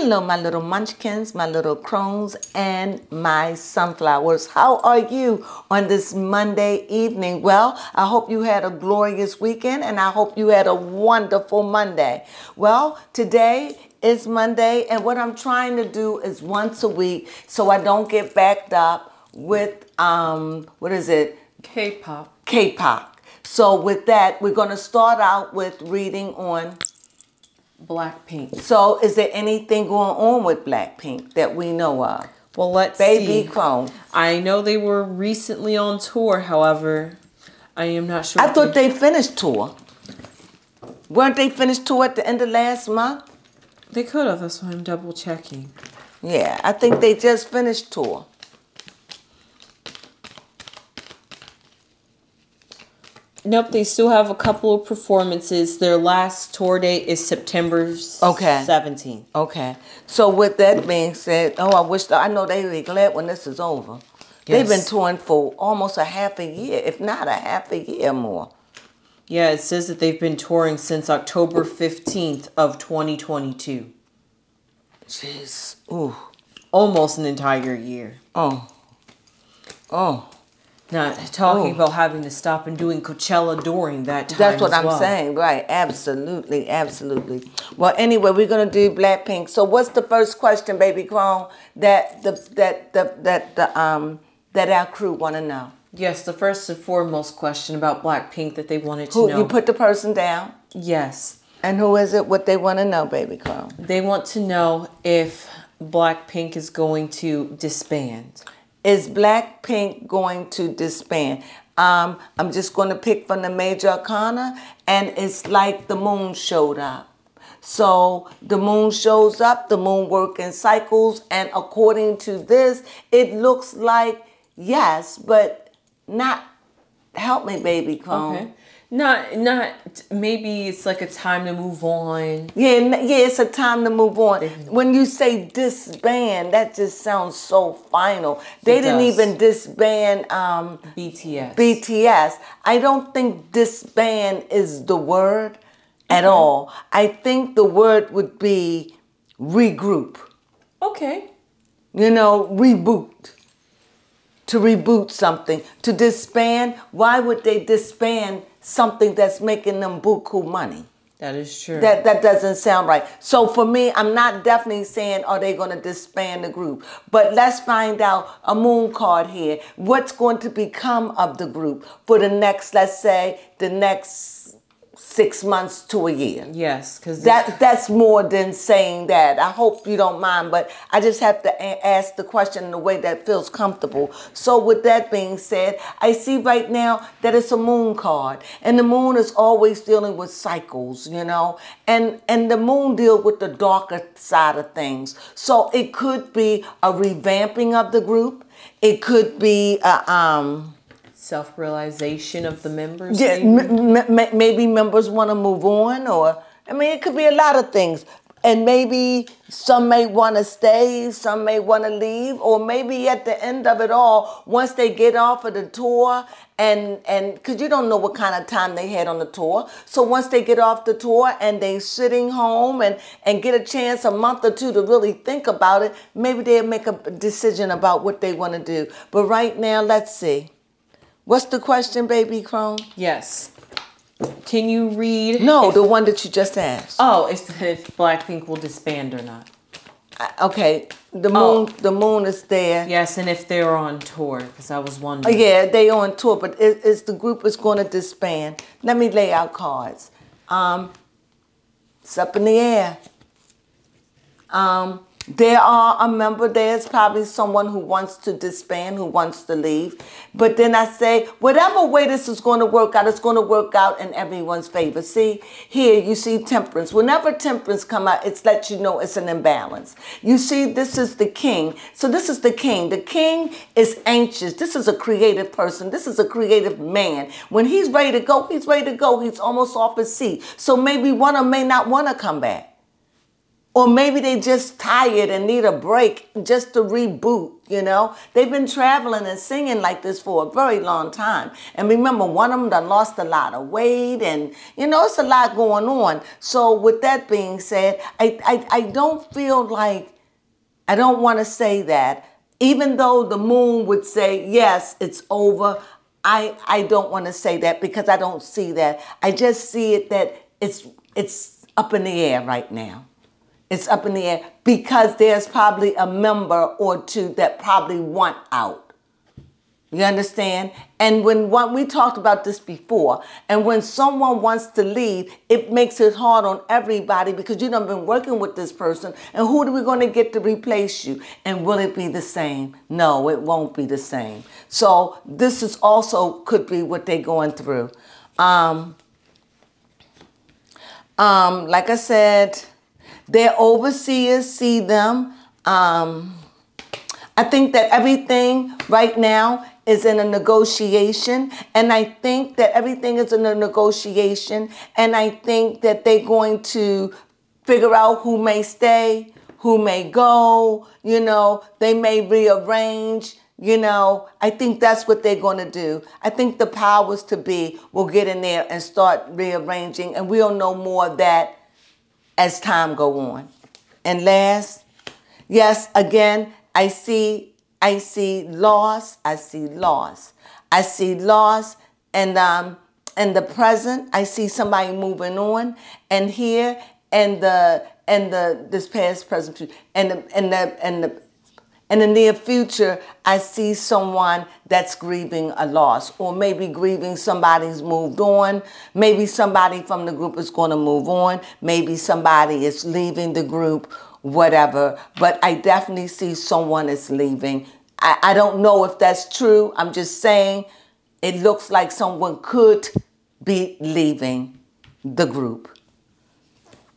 Hello, my little munchkins, my little crones, and my sunflowers. How are you on this Monday evening? Well, I hope you had a glorious weekend, and I hope you had a wonderful Monday. Well, today is Monday, and what I'm trying to do is once a week so I don't get backed up with, what is it? K-pop. K-pop. So with that, we're going to start out with reading on BlackPink. So is there anything going on with BlackPink that we know of? Well, let's see. Baby Crone. I know they were recently on tour, however, I am not sure. I thought they finished tour. Weren't they finished tour at the end of last month? They could have, that's why I'm double checking. Yeah, I think they just finished tour. Nope, they still have a couple of performances. Their last tour date is September 17th. Okay. So with that being said, I know they will be glad when this is over. Yes. They've been touring for almost a half a year, if not a half a year more. Yeah, it says that they've been touring since October 15th of 2022. Jeez. Ooh. Almost an entire year. Oh. Not talking about having to stop and doing Coachella during that time. That's what I'm saying, right? Absolutely, absolutely. Well, anyway, we're gonna do BlackPink. So, what's the first question, Baby Crone, that our crew want to know? Yes, the first and foremost question about BlackPink that they wanted to know. You put the person down? Yes. And who is it? What they want to know, Baby Crone? They want to know if BlackPink is going to disband. Is BlackPink going to disband? I'm just going to pick from the major arcana, and it's like the moon showed up. So the moon shows up, the moon works in cycles, and according to this, it looks like yes, but not. Help me, Baby Crone. Okay. Not, maybe it's like a time to move on. Yeah, it's a time to move on. When you say disband, that just sounds so final. They didn't even disband BTS. I don't think disband is the word at all. I think the word would be regroup. Okay. You know, reboot. To reboot something. To disband, why would they disband something that's making them buku money? That is true. That doesn't sound right. So for me, I'm not definitely saying, are they going to disband the group? But let's find out a moon card here. What's going to become of the group for the next, let's say, the next 6 months to a year? Yes, because that's more than saying that. I hope you don't mind, but I just have to ask the question in a way that feels comfortable. So with that being said, I see right now that it's a moon card, and the moon is always dealing with cycles, you know, and the moon deals with the darker side of things. So it could be a revamping of the group. It could be self-realization of the members. Yeah, maybe members want to move on, or I mean, it could be a lot of things. And maybe some may want to stay, some may want to leave, or maybe at the end of it all, once they get off of the tour, and because you don't know what kind of time they had on the tour, so once they get off the tour and they sitting home and get a chance a month or two to really think about it, maybe they'll make a decision about what they want to do. But right now, let's see. What's the question, Baby Crone? Yes. Can you read? No, the one that you just asked. Oh, if BlackPink will disband or not. Okay, the moon is there. Yes, and if they're on tour, because I was wondering. Yeah, they on tour, but is the group is going to disband? Let me lay out cards. It's up in the air. There are a member, there's probably someone who wants to disband, who wants to leave. But then I say, whatever way this is going to work out, it's going to work out in everyone's favor. See, here you see temperance. Whenever temperance come out, it's let you know it's an imbalance. You see, this is the king. So this is the king. The king is anxious. This is a creative person. This is a creative man. When he's ready to go, he's ready to go. He's almost off his seat. So maybe one of them may not want to come back. Or maybe they just tired and need a break just to reboot, you know. They've been traveling and singing like this for a very long time. And remember, one of them done lost a lot of weight and, you know, it's a lot going on. So with that being said, I don't feel like, I don't want to say that. Even though the moon would say, yes, it's over, I don't want to say that because I don't see that. I just see it that it's up in the air right now. It's up in the air because there's probably a member or two that probably want out. You understand? And when we talked about this before, and when someone wants to leave, it makes it hard on everybody because you done been working with this person, and who are we going to get to replace you? And will it be the same? No, it won't be the same. So this is also could be what they're going through. Like I said, their overseers see them. I think that everything right now is in a negotiation. And I think that everything is in a negotiation. And I think that they're going to figure out who may stay, who may go. You know, they may rearrange. You know, I think that's what they're going to do. I think the powers to be will get in there and start rearranging. And we'll know more of that as time go on. And last, yes, again, I see loss. I see loss. I see loss. And in the present, I see somebody moving on. And here, and this past, present, future, and in the near future, I see someone that's grieving a loss, or maybe grieving somebody's moved on. Maybe somebody from the group is going to move on. Maybe somebody is leaving the group, whatever. But I definitely see someone is leaving. I don't know if that's true. I'm just saying it looks like someone could be leaving the group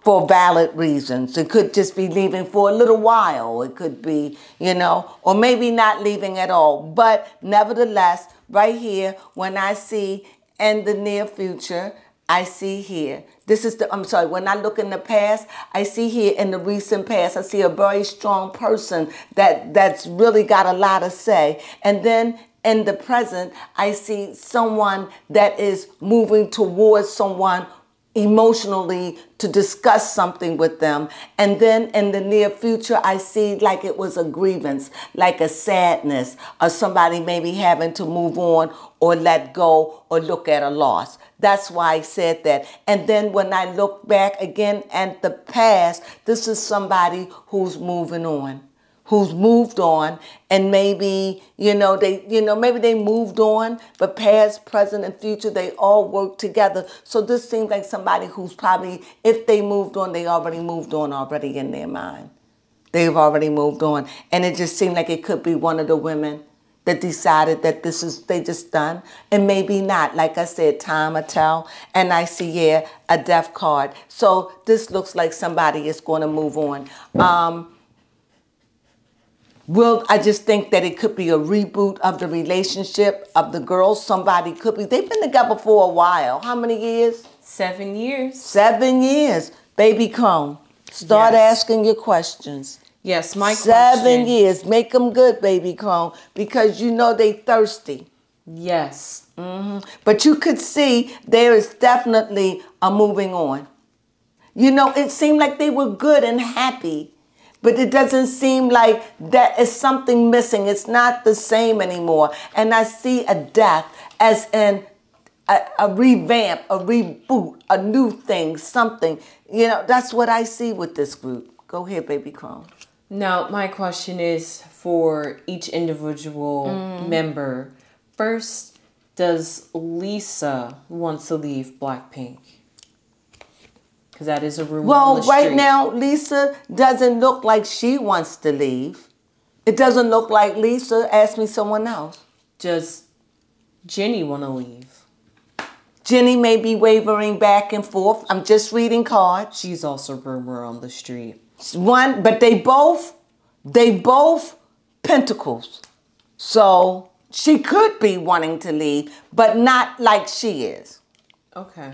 for valid reasons. It could just be leaving for a little while. It could be, you know, or maybe not leaving at all. But nevertheless, right here, when I see in the near future, I see here, when I look in the past, I see here in the recent past, I see a very strong person that's really got a lot to say. And then in the present, I see someone that is moving towards someone emotionally to discuss something with them. And then in the near future, I see like it was a grievance, like a sadness, or somebody maybe having to move on or let go or look at a loss. That's why I said that. And then when I look back again at the past, this is somebody who's moving on, who's moved on, and maybe, maybe they moved on, but past, present, and future, they all work together. So this seems like somebody who's probably, if they moved on, they already moved on already in their mind. They've already moved on. And it just seemed like it could be one of the women that decided that they just done, and maybe not. Like I said, time will tell. And I see, a death card. So this looks like somebody is going to move on. I just think that it could be a reboot of the relationship of the girls. Somebody could be. They've been together for a while. How many years? 7 years. 7 years. Baby Crone, start asking your questions. Yes, my question. 7 years. Make them good, Baby Crone, because you know they thirsty. Yes. But you could see there is definitely a moving on. You know, it seemed like they were good and happy. But it doesn't seem like that is something missing. It's not the same anymore. And I see a death as in a revamp, a reboot, a new thing, something. You know, that's what I see with this group. Go ahead, Baby Crone. Now, my question is for each individual member. First, does Lisa want to leave BlackPink? Because that is a rumor on the street. Well, right now, Lisa doesn't look like she wants to leave. It doesn't look like Lisa. Ask me someone else. Does Jenny want to leave? Jenny may be wavering back and forth. I'm just reading cards. She's also a rumor on the street. One, but they both pentacles. So she could be wanting to leave, but not like she is. Okay.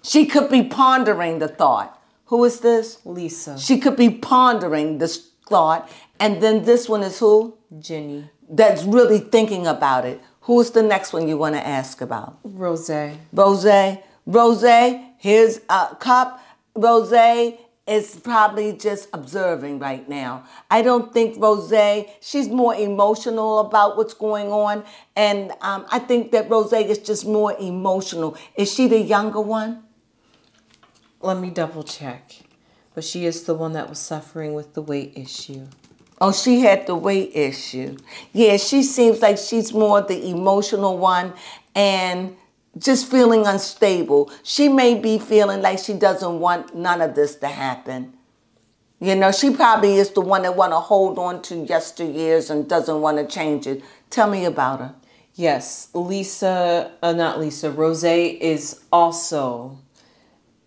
She could be pondering the thought. Who is this? Lisa. She could be pondering this thought. And then this one is who? Jenny. That's really thinking about it. Who's the next one you want to ask about? Rose. Rose, here's a cup. Rose is probably just observing right now. I don't think Rose, she's more emotional about what's going on. And I think that Rose is just more emotional. Is she the younger one? Let me double check. But she is the one that was suffering with the weight issue. Oh, she had the weight issue. Yeah, she seems like she's more the emotional one and just feeling unstable. She may be feeling like she doesn't want none of this to happen. You know, she probably is the one that want to hold on to yesteryears and doesn't want to change it. Tell me about her. Yes, Rose is also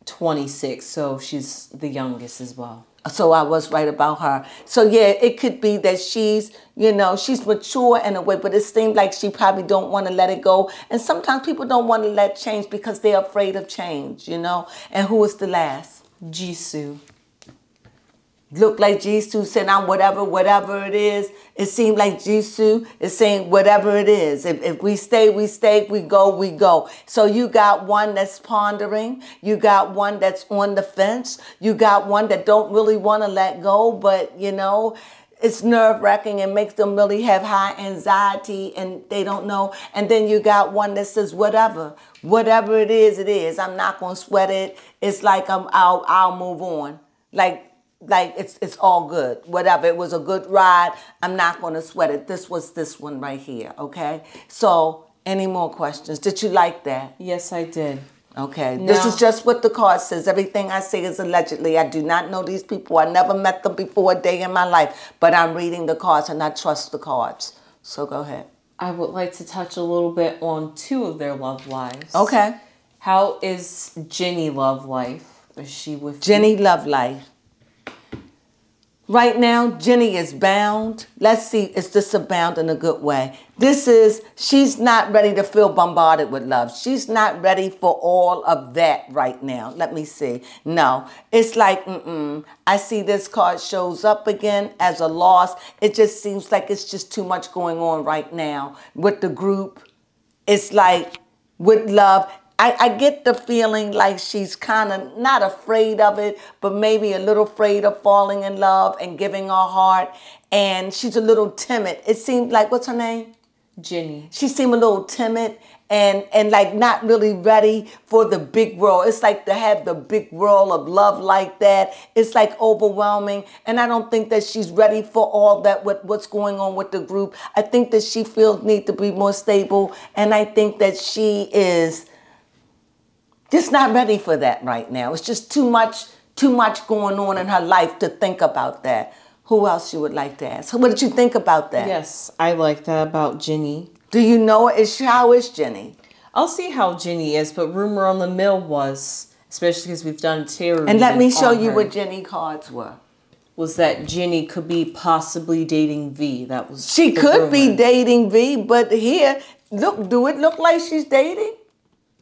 26, so she's the youngest as well. So I was right about her. So yeah, it could be that she's, you know, she's mature in a way, but it seems like she probably don't want to let it go. And sometimes people don't want to let change because they're afraid of change, you know. And who was the last? Jisoo. Look like Jisoo said, I'm whatever it is. It seemed like Jisoo is saying whatever it is. If we stay, we stay. We go. So you got one that's pondering. You got one that's on the fence. You got one that don't really want to let go, but, you know, it's nerve-wracking and makes them really have high anxiety and they don't know. And then you got one that says whatever it is. I'm not going to sweat it. It's like I'll move on. Like it's all good. Whatever. It was a good ride. I'm not going to sweat it. This was this one right here. Okay. So any more questions? Did you like that? Yes, I did. Okay. Now, this is just what the card says. Everything I say is allegedly. I do not know these people. I never met them before a day in my life. But I'm reading the cards and I trust the cards. So go ahead. I would like to touch a little bit on two of their love lives. Okay. How is Jenny love life? Is she with Jenny love life? Right now, Jenny is bound. Let's see, is this a bound in a good way? She's not ready to feel bombarded with love. She's not ready for all of that right now. Let me see. No, it's like, I see this card shows up again as a loss. It just seems like it's just too much going on right now with the group. It's like with love. I get the feeling like she's kind of not afraid of it, but maybe a little afraid of falling in love and giving her heart. And she's a little timid. It seemed like, what's her name? Jenny. She seemed a little timid and like not really ready for the big world. It's like to have the big world of love like that. It's like overwhelming. And I don't think that she's ready for all that what's going on with the group. I think that she feels need to be more stable. And I think that she is just not ready for that right now. It's just too much going on in her life to think about that. Who else you would like to ask? What did you think about that? Yes, I like that about Jenny. Do you know how is Jenny? I'll see how Jenny is, but rumor on the mill was, especially because we've done tarot. And let me show you what Jenny cards were. Was that Jenny could be possibly dating V. That was She could be dating V, but here, look, do it look like she's dating?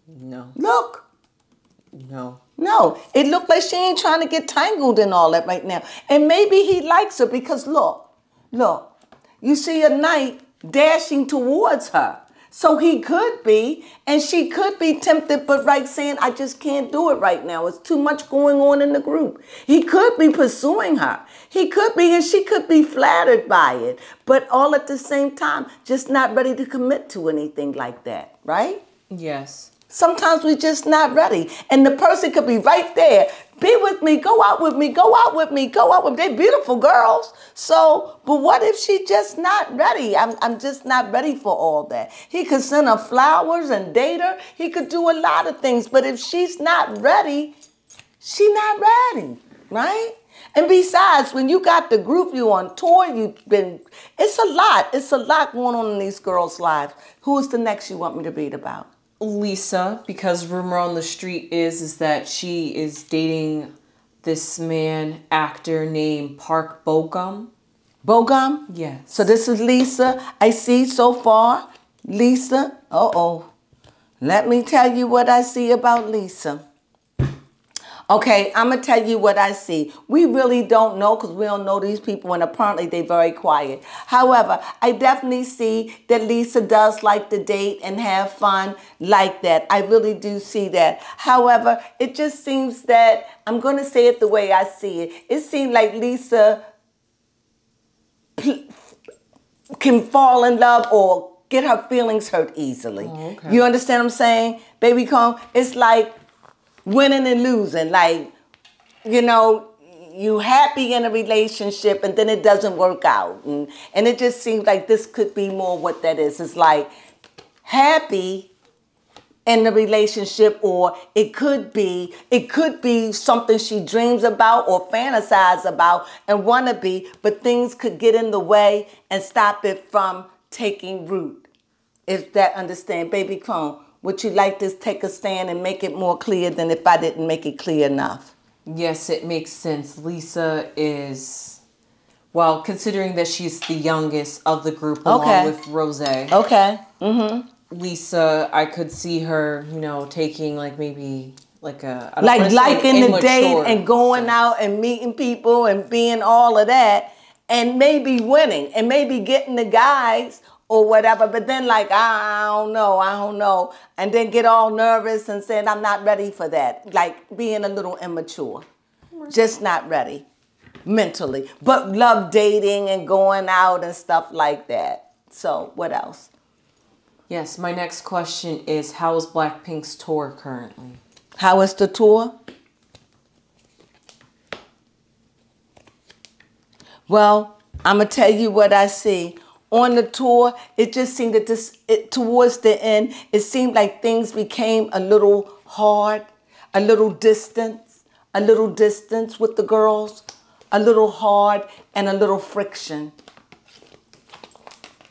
No. Look. No, it looked like she ain't trying to get tangled in all that right now. And maybe he likes her because look, you see a knight dashing towards her. So he could be, and she could be tempted, but right saying, I just can't do it right now. It's too much going on in the group. He could be pursuing her. He could be, and she could be flattered by it, but all at the same time, just not ready to commit to anything like that, right? Yes. Sometimes we're just not ready. And the person could be right there. Be with me. Go out with me. Go out with me. Go out with me. They're beautiful girls. So, but what if she's just not ready? I'm just not ready for all that. He could send her flowers and date her. He could do a lot of things. But if she's not ready, she's not ready, right? And besides, when you got the group, you on tour, it's a lot. It's a lot going on in these girls' lives. Who's the next you want me to read about? Lisa, because rumor on the street is that she is dating this actor named Park Bogum. Bogum? Yes. So this is Lisa. I see so far. Lisa. Uh-oh. Let me tell you what I see about Lisa. Okay, I'm going to tell you what I see. We really don't know because we don't know these people, and apparently they're very quiet. However, I definitely see that Lisa does like to date and have fun like that. I really do see that. However, it just seems that, I'm going to say it the way I see it. It seems like Lisa can fall in love or get her feelings hurt easily. Oh, okay. You understand what I'm saying? Baby Cone, it's like winning and losing. Like, you know, you happy in a relationship and then it doesn't work out. And it just seems like this could be more what that is. It's like happy in the relationship, or it could be something she dreams about or fantasize about and want to be, but things could get in the way and stop it from taking root. Is that understand? Baby Crone, would you like to take a stand and make it more clear than if I didn't make it clear enough? Yes, it makes sense. Lisa is, well, considering that she's the youngest of the group along with Rose. Okay. Mm-hmm. Lisa, I could see her, you know, taking like maybe like a... Like liking the date and going out and meeting people and being all of that and maybe winning and maybe getting the guys or whatever, but then like, I don't know. And then get all nervous and saying, I'm not ready for that. Like being a little immature. Just not ready mentally. But love dating and going out and stuff like that. So what else? Yes, my next question is, how is BlackPink's tour currently? How is the tour? Well, I'm going to tell you what I see. On the tour, it just seemed that towards the end, it seemed like things became a little hard, a little distance with the girls, a little hard, and a little friction.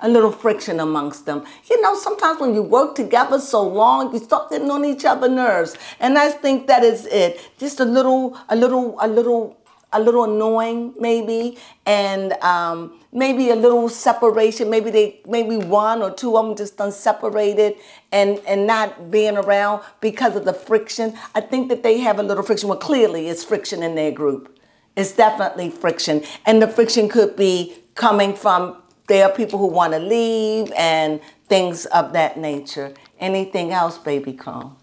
A little friction amongst them. You know, sometimes when you work together so long, you start getting on each other's nerves. And I think that is it. Just a little annoying, maybe, and maybe a little separation. Maybe one or two of them just unseparated and not being around because of the friction. I think that they have a little friction. Well, clearly it's friction in their group. It's definitely friction. And the friction could be coming from, there are people who want to leave and things of that nature. Anything else, Baby Crone?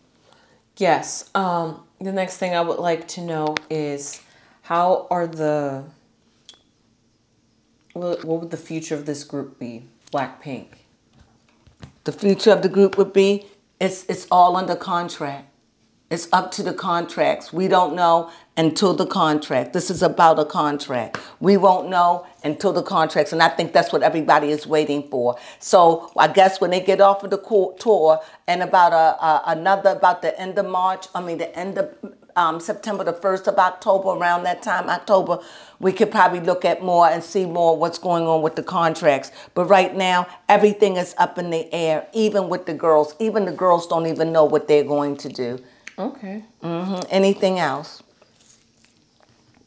Yes. The next thing I would like to know is, how are what would the future of this group be, BlackPink? The future of the group would be, it's all under contract. It's up to the contracts. We don't know until the contract. This is about a contract. We won't know until the contracts, and I think that's what everybody is waiting for. So I guess when they get off of the tour, and about the end of March, the end of September, the 1st of October, around that time, October, we could probably look at more and see more what's going on with the contracts. But right now, everything is up in the air, even with the girls. Even the girls don't even know what they're going to do. Okay. Anything else?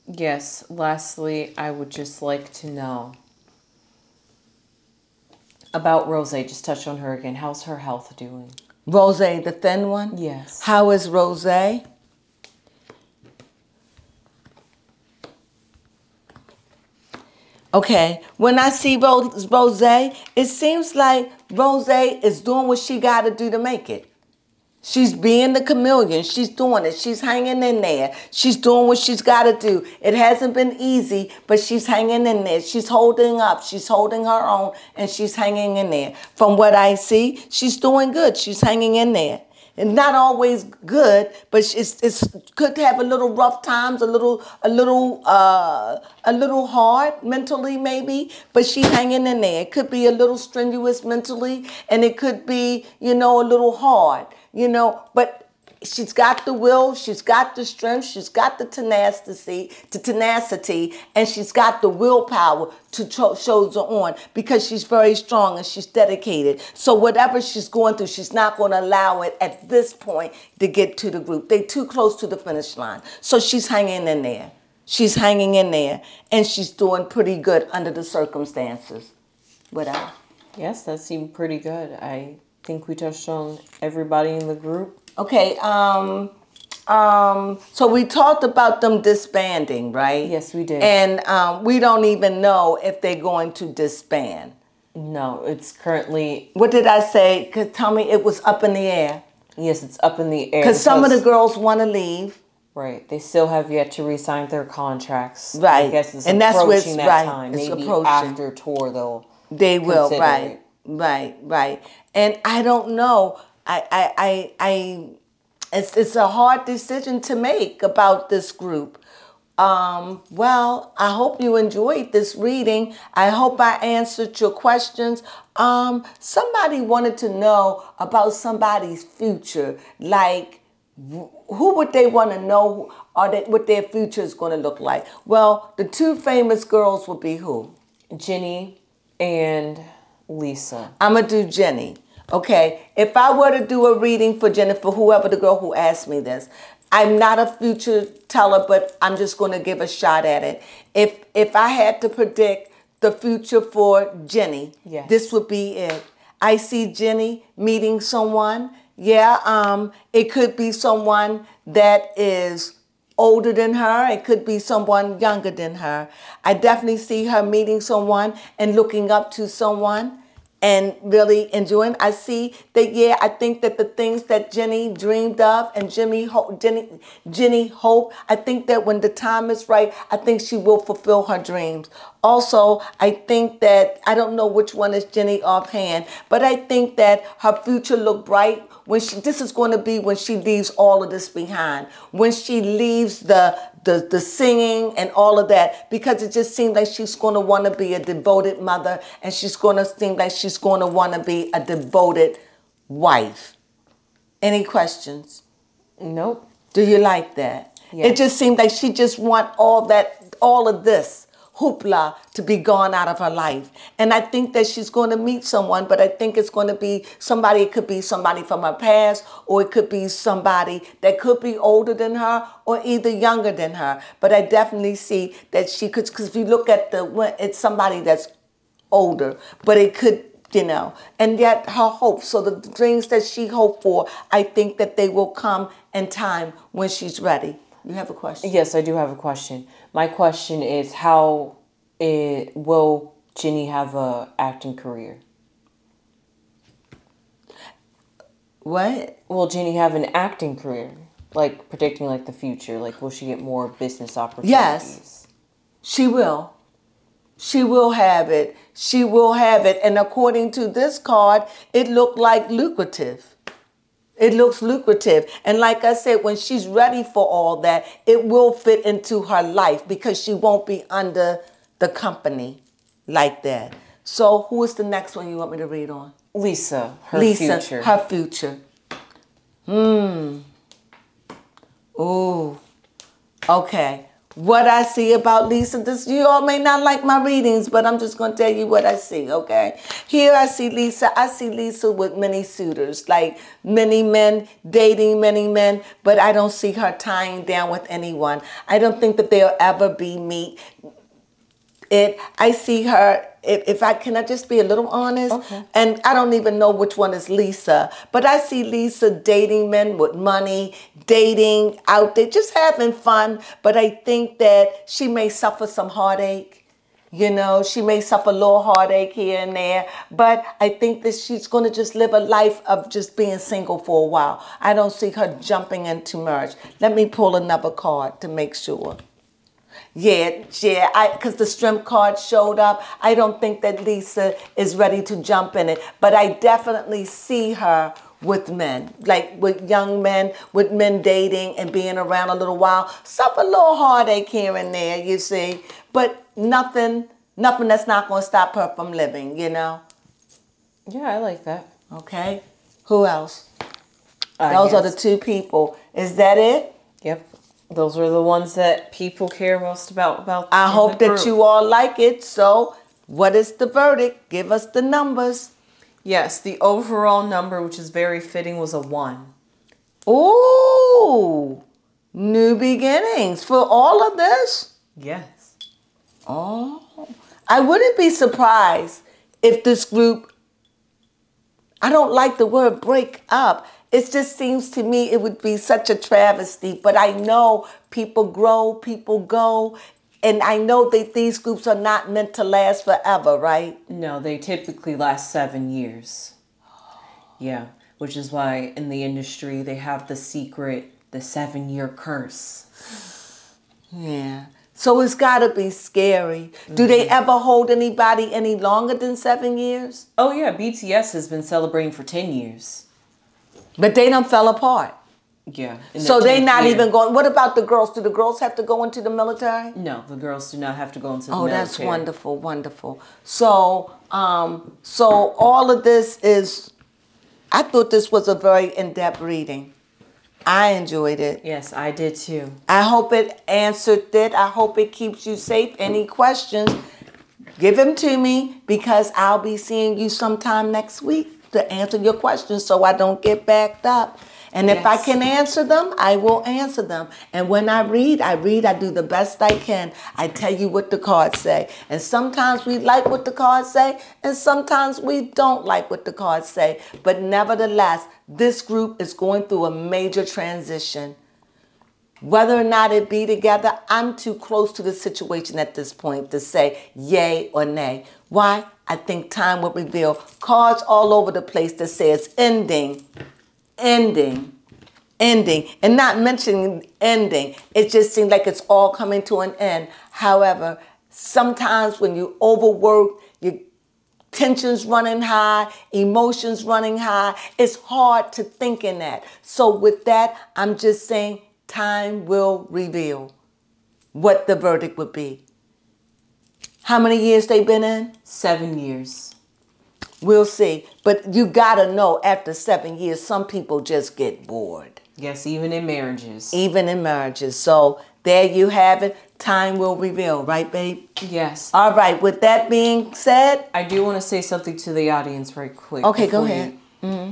Yes. Lastly, I would just like to know about Rose. Just touch on her again. How's her health doing? Rose, the thin one? Yes. How is Rose? Okay, when I see Rose, it seems like Rose is doing what she got to do to make it. She's being the chameleon. She's doing it. She's hanging in there. She's doing what she's got to do. It hasn't been easy, but she's hanging in there. She's holding up. She's holding her own, and she's hanging in there. From what I see, she's doing good. She's hanging in there. And not always good, but it's good to have a little rough times, a little hard mentally maybe, but she's hanging in there. It could be a little strenuous mentally, and it could be, a little hard. But she's got the will, she's got the strength, she's got the tenacity, and she's got the willpower to soldier on because she's very strong and she's dedicated. So whatever she's going through, she's not going to allow it at this point to get to the group. They're too close to the finish line. So she's hanging in there. She's hanging in there, and she's doing pretty good under the circumstances. What else? Yes, that seemed pretty good. I think we touched on everybody in the group. Okay, So we talked about them disbanding, right? Yes, we did. And we don't even know if they're going to disband. No, it's currently... What did I say? Tell me, it was up in the air. Yes, it's up in the air. Because some of the girls want to leave. Right. They still have yet to re-sign their contracts. Right. I guess it's and that's approaching that right. time. It's Maybe approaching. after tour they will. Right. It. Right. And I don't know. It's a hard decision to make about this group. Well, I hope you enjoyed this reading. I hope I answered your questions. Somebody wanted to know about somebody's future. Like, who would they want to know what their future is going to look like? Well, the two famous girls would be who? Jenny and Lisa. I'm going to do Jenny. Okay, if I were to do a reading for Jennifer, whoever the girl who asked me this, I'm not a future teller, but I'm just going to give a shot at it. If I had to predict the future for Jenny, yes, this would be it. I see Jenny meeting someone. Yeah, it could be someone that is older than her. It could be someone younger than her. I definitely see her meeting someone and looking up to someone and really enjoying. I see that, yeah, I think that the things that Jenny dreamed of and Jenny hoped, I think that when the time is right, I think she will fulfill her dreams. Also, I think that, I don't know which one is Jenny offhand, but I think that her future look bright when this is going to be when she leaves all of this behind. When she leaves the singing and all of that, because it just seems like she's going to want to be a devoted mother, and she's going to seem like she's going to want to be a devoted wife. Any questions? Nope. Do you like that? Yes. It just seems like she just want all of this hoopla to be gone out of her life. And I think that she's going to meet someone, but I think it's going to be somebody. It could be somebody from her past, or it could be somebody that could be older than her or either younger than her. But I definitely see that she could, because if you look at it's somebody that's older, but it could, and yet her hopes, so the dreams that she hoped for, I think that they will come in time when she's ready. You have a question? Yes, I do have a question. My question is, how will Jenny have an acting career? What? Will Jenny have an acting career? Like, predicting, like, the future? Like, will she get more business opportunities? Yes, she will. She will have it. She will have it. And according to this card, it looked like lucrative. It looks lucrative. And like I said, when she's ready for all that, it will fit into her life because she won't be under the company like that. So who is the next one you want me to read on? Lisa, her future. Her future. Ooh. Okay. What I see about Lisa, you all may not like my readings, but I'm just going to tell you what I see, okay? Here I see Lisa. I see Lisa with many suitors, like many men, dating many men, but I don't see her tying down with anyone. I don't think that they'll ever be meet. I see her, can I just be a little honest? Okay. And I don't even know which one is Lisa, but I see Lisa dating men with money, dating out there, just having fun. But I think that she may suffer some heartache. She may suffer a little heartache here and there, but I think that she's going to just live a life of just being single for a while. I don't see her jumping into marriage. Let me pull another card to make sure. Yeah, because the strength card showed up. I don't think that Lisa is ready to jump in it, but I definitely see her with men, like with young men, with men dating and being around a little while. Suffer a little heartache here and there, you see, but nothing that's not going to stop her from living, Yeah, I like that. Okay. Who else? Those are the two people. Is that it? Yep. Those are the ones that people care most about. I hope that you all like it. So what is the verdict? Give us the numbers. Yes, the overall number, which is very fitting, was a 1. Ooh, new beginnings for all of this? Yes. Oh, I wouldn't be surprised if this group I don't like the word break up. It just seems to me it would be such a travesty. But I know people grow, people go. And I know that these groups are not meant to last forever, right? No, they typically last 7 years. Yeah, which is why in the industry they have the 7-year curse. Yeah. So it's got to be scary. Do they ever hold anybody any longer than 7 years? Oh yeah, BTS has been celebrating for 10 years. But they done fell apart. Yeah. So they not even going. What about the girls? Do the girls have to go into the military? No, the girls do not have to go into the military. Oh, that's wonderful, wonderful. So, so all of this is, I thought this was a very in-depth reading. I enjoyed it. Yes, I did too. I hope it answered it. I hope it keeps you safe. Any questions, give them to me because I'll be seeing you sometime next week to answer your questions so I don't get backed up. And if I can answer them, I will answer them. And when I read, I do the best I can. I tell you what the cards say. And sometimes we like what the cards say, and sometimes we don't like what the cards say. But nevertheless, this group is going through a major transition. Whether or not it be together, I'm too close to the situation at this point to say yay or nay. Why? I think time will reveal. Cards all over the place that say it's ending. Ending, and not mentioning ending. It just seems like it's all coming to an end. However, sometimes when you overwork, your tension's running high, emotions running high, it's hard to think in that. So with that, I'm just saying time will reveal what the verdict would be. How many years they been in? 7 years. We'll see. But you gotta know after 7 years, some people just get bored. Yes, even in marriages. Even in marriages. So there you have it. Time will reveal, right, babe? Yes. All right. With that being said, I do want to say something to the audience right quick. Okay, go ahead.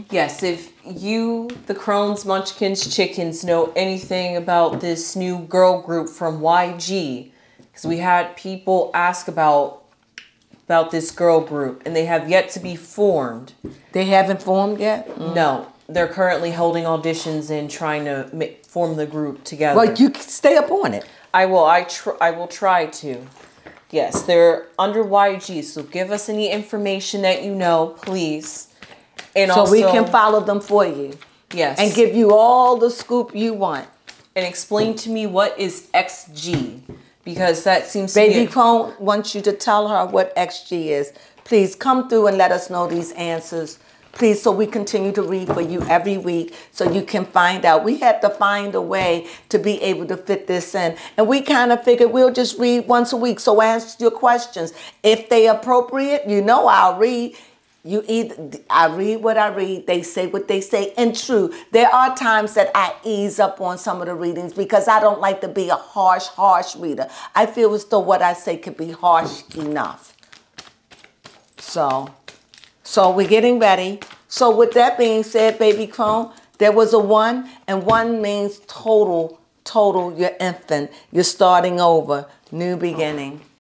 Yes, if you, the Crones, Munchkins, Chickens, know anything about this new girl group from YG, because we had people ask about this girl group, and they have yet to be formed. They haven't formed yet? No, they're currently holding auditions and trying to form the group together. Well, you stay up on it. I will. I will try to. Yes, they're under YG, so give us any information that you know, please. And so also, we can follow them for you. Yes. And give you all the scoop you want. And explain to me what is XG. Because that seems to Baby Crone wants you to tell her what XG is. Please come through and let us know these answers. Please, so we continue to read for you every week so you can find out. We had to find a way to be able to fit this in. And we kind of figured we'll just read once a week. So ask your questions. If they appropriate, you know I'll read. I read what I read, they say what they say, and true, there are times that I ease up on some of the readings because I don't like to be a harsh reader. I feel as though what I say could be harsh enough. So we're getting ready. So with that being said, Baby Crone, there was a 1, and 1 means total, you're infant, you're starting over, new beginning.